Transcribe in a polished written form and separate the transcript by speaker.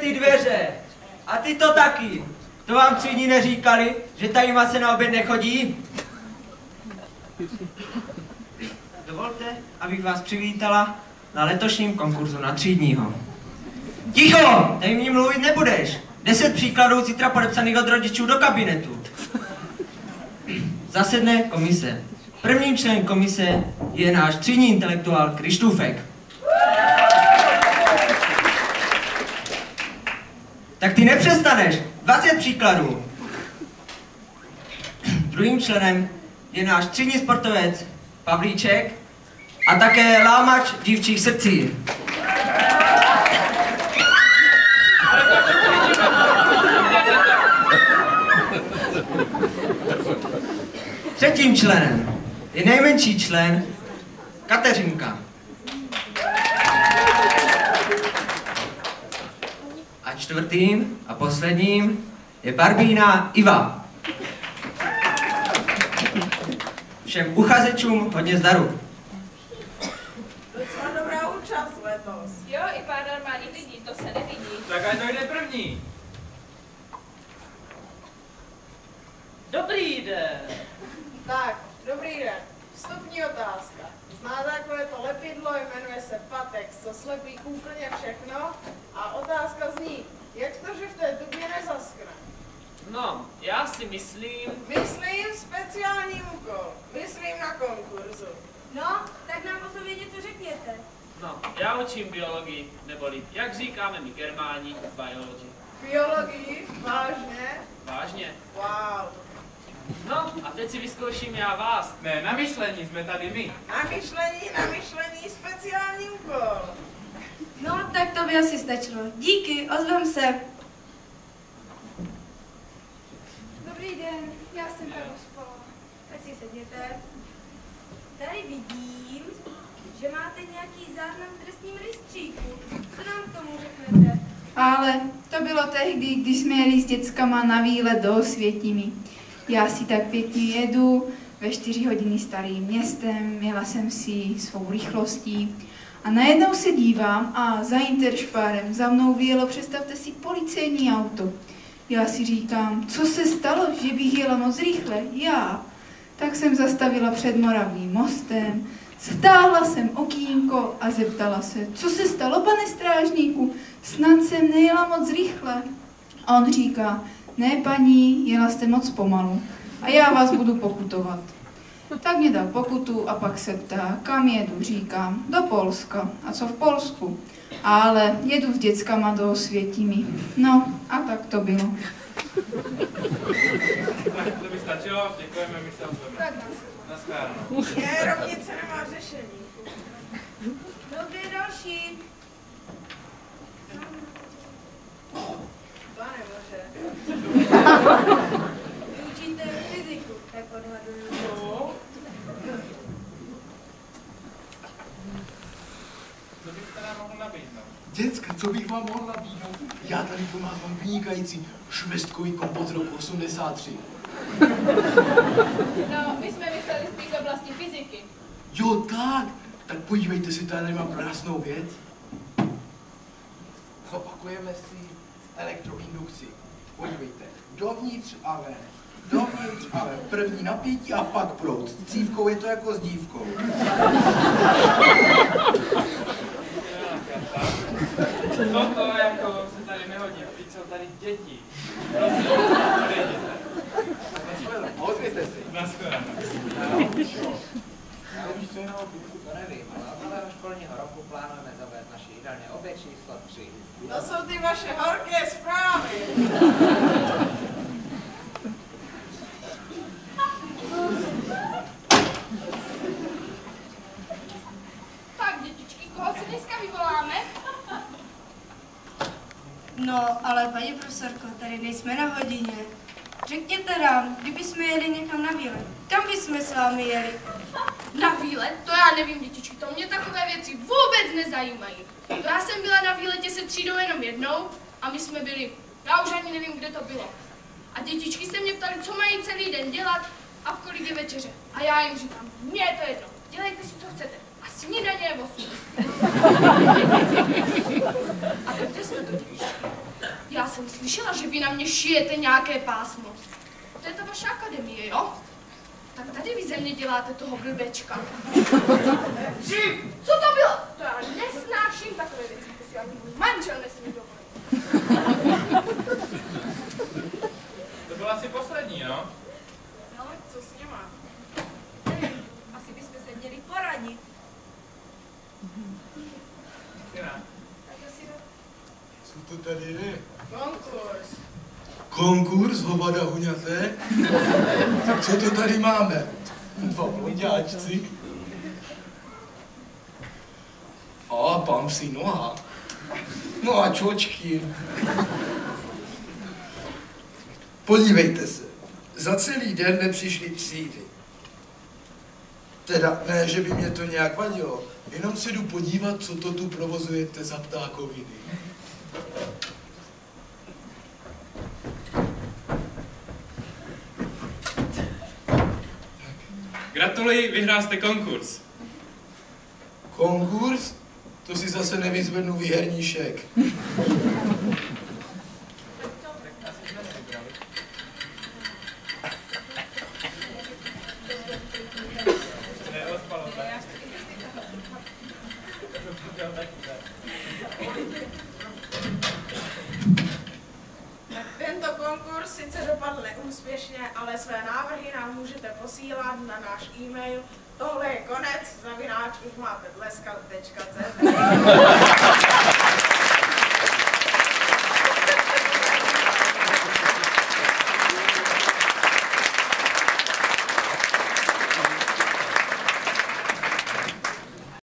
Speaker 1: ty dveře. A ty to taky. To vám třídní neříkali, že tady se na oběd nechodí? Dovolte, abych vás přivítala na letošním konkurzu na třídního. Ticho! Tady mě mluvit nebudeš. 10 příkladů zítra podepsaných od rodičů do kabinetu. Zasedne komise. Prvním členem komise je náš třídní intelektuál Krištůfek. Tak ty nepřestaneš. 20 příkladů. Druhým členem je náš třídní sportovec Pavlíček a také lámač dívčích srdcí. Třetím členem je nejmenší člen Kateřinka. A čtvrtým a posledním je Barbína Iva. Všem uchazečům hodně zdaru.
Speaker 2: Docela dobrá účast letos.
Speaker 3: Jo, i pár normálních lidí, to se nevidí.
Speaker 4: Tak ať dojde první.
Speaker 5: Dobrý den.
Speaker 2: Tak, dobrý den. Vstupní otázka. Znáte takové to lepidlo, jmenuje se Patex, co slepí úplně všechno? A otázka zní, jak to, že v té dubě nezaskne?
Speaker 5: No, já si myslím...
Speaker 2: Myslím speciální úkol. Myslím na konkurzu.
Speaker 3: No, tak nám o sobě něco řekněte.
Speaker 5: No, já učím biologii, neboli, jak říkáme my Germáni, biology.
Speaker 2: Biologii? Vážně?
Speaker 5: Vážně.
Speaker 2: Wow.
Speaker 5: No, a teď si vyzkouším já vás.
Speaker 4: Ne, na myšlení jsme tady my.
Speaker 2: Na myšlení, speciální úkol.
Speaker 3: No, tak to by asi stačilo. Díky, ozvem se. Dobrý den, já jsem Karol Spola. Tak si sedněte. Tady vidím, že máte nějaký záznam v trestním rejstříku. Co nám k tomu řeknete?
Speaker 6: Ale to bylo tehdy, když jsme jeli s dětskama na výlet do Osvětimi. Já si tak pěkně jedu ve 4 hodiny starým městem, jela jsem si svou rychlostí a najednou se dívám a za interšpárem za mnou vyjelo, představte si, policejní auto. Já si říkám, co se stalo, že bych jela moc rychle, já. Tak jsem zastavila před Moravným mostem, stáhla jsem okýnko a zeptala se, co se stalo, pane strážníku, snad jsem nejela moc rychle. A on říká, ne paní, jela jste moc pomalu a já vás budu pokutovat. Tak mě dal pokutu a pak se ptá, kam jedu, říkám, do Polska. A co v Polsku? Ale jedu s dětskama do Osvětimi. No a tak to bylo.
Speaker 4: Tak to by stačilo, děkujeme, my se ozveme.
Speaker 2: Tak
Speaker 4: Naschledanou.
Speaker 2: Je, rovnice nemá řešení.
Speaker 3: Dobrý, další.
Speaker 2: To nemůže.
Speaker 3: Vy učíte fyziku, tak odhaduju.
Speaker 2: No.
Speaker 4: Co byste nám mohl nabídnout?
Speaker 7: Děcka, co bych vám mohl nabídnout? Já tady pomáhám vynikající švestkový kompot z roku 83.
Speaker 3: No, my jsme mysleli spíš z oblasti fyziky.
Speaker 7: Jo, tak. Tak podívejte si, tady mám krásnou věc. Zopakujeme si elektroindukci. Podívejte, dovnitř a ven. Dovnitř a ven. První napětí a pak proud. S cívkou je to jako s dívkou.
Speaker 4: Toto jako se tady nehodí, teď jsou tady děti. Prosím, odejděte.
Speaker 7: Ozvěte si.
Speaker 4: Naschledanou.
Speaker 8: Já už co jiného to nevím, ale od nového školního roku plánujeme zavést naši jídelně oběd číslo 3.
Speaker 2: To jsou ty vaše horké zprávy.
Speaker 3: Tak, dětičky, koho si dneska vyvoláme? No, ale paní profesorko, tady nejsme na hodině. Řekněte nám, kdybychom jeli někam na výlet, kam bychom s vámi jeli?
Speaker 9: Na výlet? To já nevím, dětičky, to mě takové věci vůbec nezajímají. Já jsem byla na výletě se třídou jenom jednou a my jsme byli, já už ani nevím, kde to bylo. A dětičky se mě ptali, co mají celý den dělat a v kolik je večeře. A já jim říkám, mně je to jedno, dělejte si, co chcete. A snídaně je 8. A kde jsme to dětičky? Já jsem slyšela, že vy na mě šijete nějaké pásmo. To je ta vaše akademie, jo? Tak tady vy ze mě děláte toho blbečka. Živ! Co to bylo? To já nesnáším takové věci, to si ani můj manžel nesmí dovolit.
Speaker 4: To bylo asi poslední, no?
Speaker 2: No, co s něma?
Speaker 3: Asi bychom se měli poradit.
Speaker 4: Syna.
Speaker 7: Co to tady je?
Speaker 2: Konkurs.
Speaker 7: Konkurs hovada huňaté? Tak co to tady máme? Dva blonďáčci. A pamsí noha. No a čočky. Podívejte se, za celý den nepřišly třídy. Teda ne, že by mě to nějak vadilo, jenom se jdu podívat, co to tu provozujete za ptákoviny.
Speaker 4: Gratuluji, vyhrál jste konkurs.
Speaker 7: Konkurs? To si zase nevyzvednu výherníšek.
Speaker 2: Tento konkurs sice dopadl neúspěšně, ale své návrhy nám můžete posílat na náš e-mail. Tohle je konec, @užmatedleska.cz